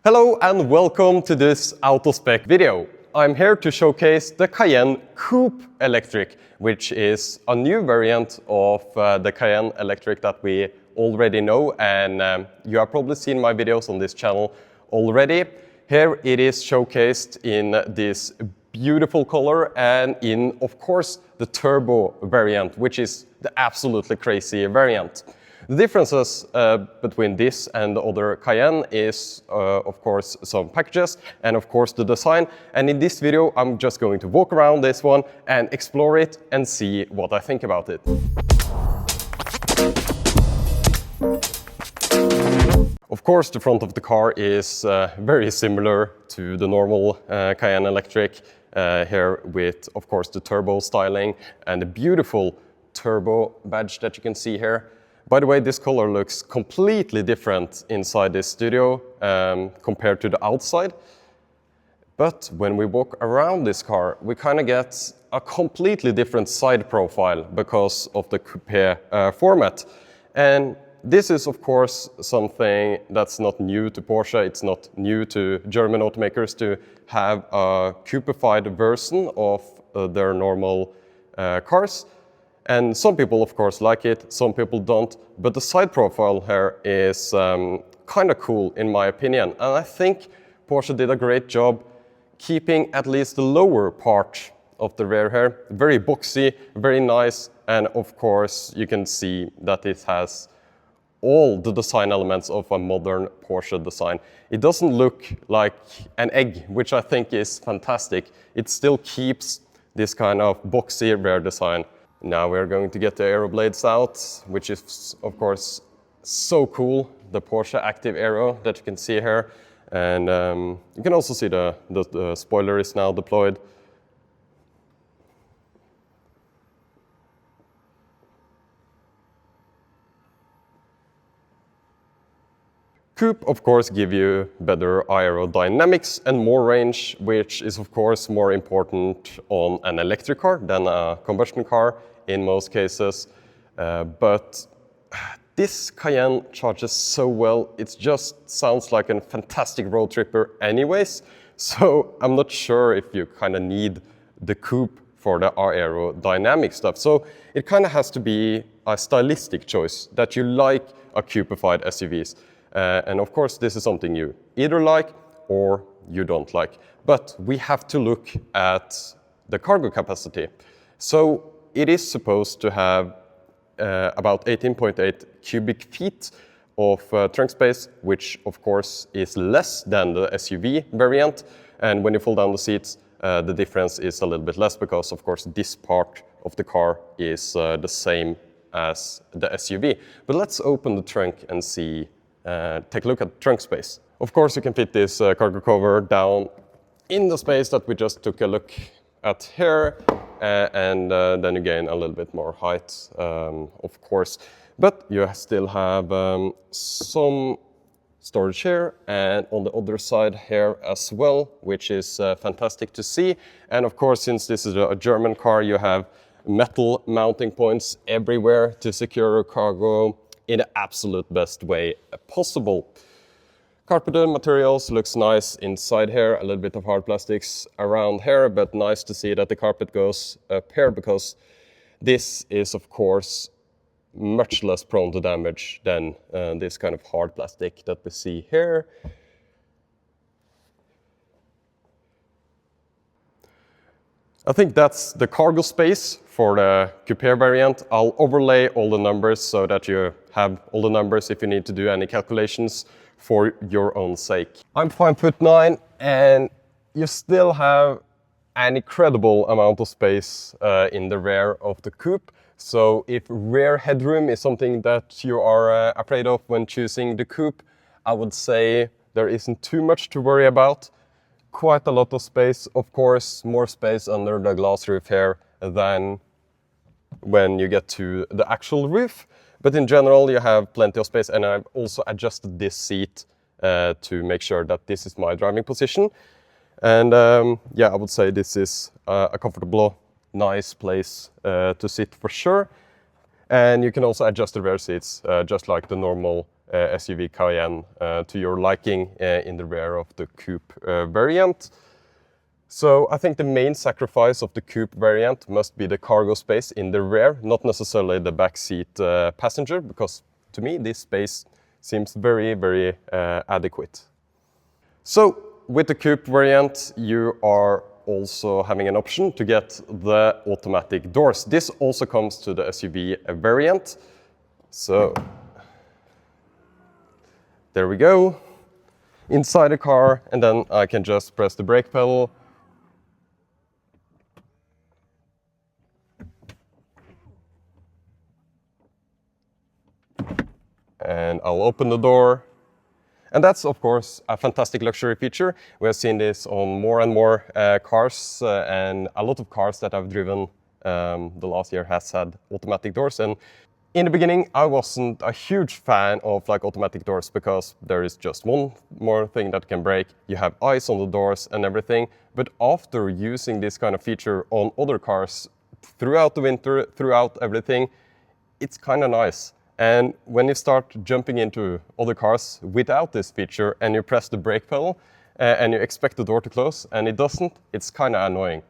Hello and welcome to this auto spec video. I'm here to showcase the Cayenne Coupe Electric, which is a new variant of the Cayenne Electric that we already know, and you have probably seen my videos on this channel already. Here it is showcased in this beautiful color and in, of course, the turbo variant, which is the absolutely crazy variant. The differences between this and the other Cayenne is, of course, some packages and, of course, the design. And in this video, I'm just going to walk around this one and explore it and see what I think about it. Of course, the front of the car is very similar to the normal Cayenne Electric, here with, of course, the turbo styling and the beautiful turbo badge that you can see here. By the way, this color looks completely different inside this studio compared to the outside. But when we walk around this car, we kind of get a completely different side profile because of the coupe format. And this is, of course, something that's not new to Porsche. It's not new to German automakers to have a coupified version of their normal cars. And some people, of course, like it, some people don't. But the side profile here is kind of cool, in my opinion. And I think Porsche did a great job keeping at least the lower part of the rear here very boxy, very nice. And of course, you can see that it has all the design elements of a modern Porsche design. It doesn't look like an egg, which I think is fantastic. It still keeps this kind of boxy rear design. Now we're going to get the aero blades out, which is, of course, so cool. The Porsche Active Aero that you can see here. And you can also see the spoiler is now deployed. Coupe, of course, give you better aerodynamics and more range, which is, of course, more important on an electric car than a combustion car in most cases. But this Cayenne charges so well, it just sounds like a fantastic road tripper anyways. So I'm not sure if you kind of need the coupe for the aerodynamic stuff. So it kind of has to be a stylistic choice that you like a coupified SUVs. And of course, this is something you either like or you don't like. But we have to look at the cargo capacity. So it is supposed to have about 18.8 cubic feet of trunk space, which of course is less than the SUV variant. And when you fold down the seats, the difference is a little bit less because, of course, this part of the car is the same as the SUV. But let's open the trunk and see. Take a look at trunk space. Of course, you can fit this cargo cover down in the space that we just took a look at here, and then you gain a little bit more height, of course. But you still have some storage here, and on the other side here as well, which is fantastic to see. And of course, since this is a German car, you have metal mounting points everywhere to secure your cargo in the absolute best way possible. Carpeted materials looks nice inside here, a little bit of hard plastics around here, but nice to see that the carpet goes up here because this is, of course, much less prone to damage than this kind of hard plastic that we see here. I think that's the cargo space for the coupe variant. I'll overlay all the numbers so that you have all the numbers if you need to do any calculations for your own sake. I'm 5'9", and you still have an incredible amount of space in the rear of the coupe. So if rear headroom is something that you are afraid of when choosing the coupe, I would say there isn't too much to worry about. Quite a lot of space, of course, more space under the glass roof here than when you get to the actual roof. But in general, you have plenty of space, and I've also adjusted this seat to make sure that this is my driving position. And yeah, I would say this is a comfortable, nice place to sit for sure. And you can also adjust the rear seats just like the normal SUV Cayenne to your liking in the rear of the coupe variant. So I think the main sacrifice of the coupe variant must be the cargo space in the rear, not necessarily the backseat passenger, because to me this space seems very, very adequate. So with the coupe variant, you are also having an option to get the automatic doors. This also comes to the SUV variant. So there we go, inside the car, and then I can just press the brake pedal. And I'll open the door. And that's, of course, a fantastic luxury feature. We have seen this on more and more cars, and a lot of cars that I've driven the last year has had automatic doors. And in the beginning, I wasn't a huge fan of like automatic doors because there is just one more thing that can break. You have ice on the doors and everything. But after using this kind of feature on other cars throughout the winter, throughout everything, it's kind of nice. And when you start jumping into other cars without this feature and you press the brake pedal and you expect the door to close and it doesn't, it's kind of annoying.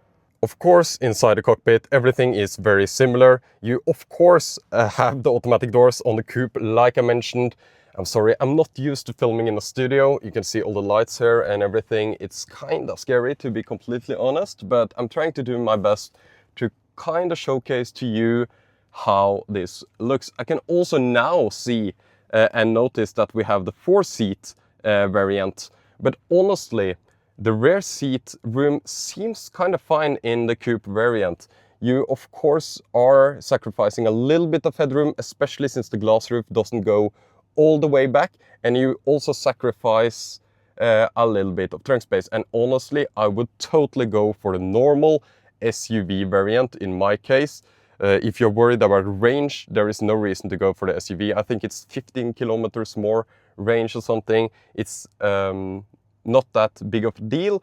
Of course, inside the cockpit, everything is very similar. You, of course, have the automatic doors on the coupe, like I mentioned. I'm sorry, I'm not used to filming in a studio. You can see all the lights here and everything. It's kind of scary, to be completely honest, but I'm trying to do my best to kind of showcase to you how this looks. I can also now see and notice that we have the 4-seat variant, but honestly, the rear seat room seems kind of fine in the coupe variant. You, of course, are sacrificing a little bit of headroom, especially since the glass roof doesn't go all the way back, and you also sacrifice a little bit of trunk space. And honestly, I would totally go for the normal SUV variant in my case. If you're worried about range, there is no reason to go for the SUV. I think it's 15 kilometers more range or something. It's not that big of a deal.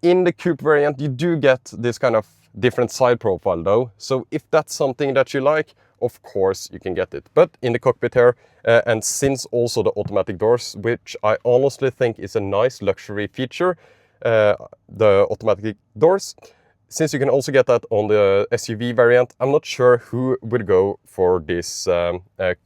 In the coupe variant, you do get this kind of different side profile though. So if that's something that you like, of course you can get it. But in the cockpit here, and since also the automatic doors, which I honestly think is a nice luxury feature, the automatic doors, since you can also get that on the SUV variant, I'm not sure who would go for this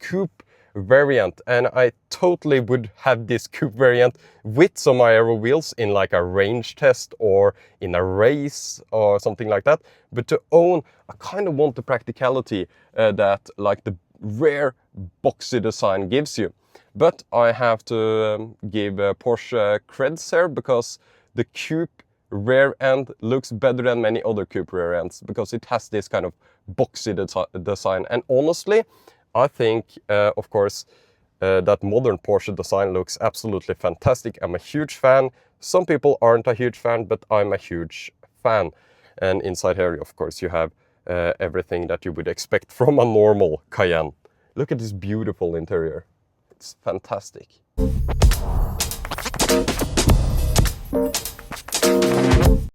coupe variant. And I totally would have this coupe variant with some aero wheels in like a range test or in a race or something like that. But to own, I kind of want the practicality that like the rare boxy design gives you. But I have to give Porsche creds here, because the coupe rear end looks better than many other coupe rear ends, because it has this kind of boxy design. And honestly, I think, of course, that modern Porsche design looks absolutely fantastic. I'm a huge fan. Some people aren't a huge fan, but I'm a huge fan. And inside here, of course, you have everything that you would expect from a normal Cayenne. Look at this beautiful interior. It's fantastic.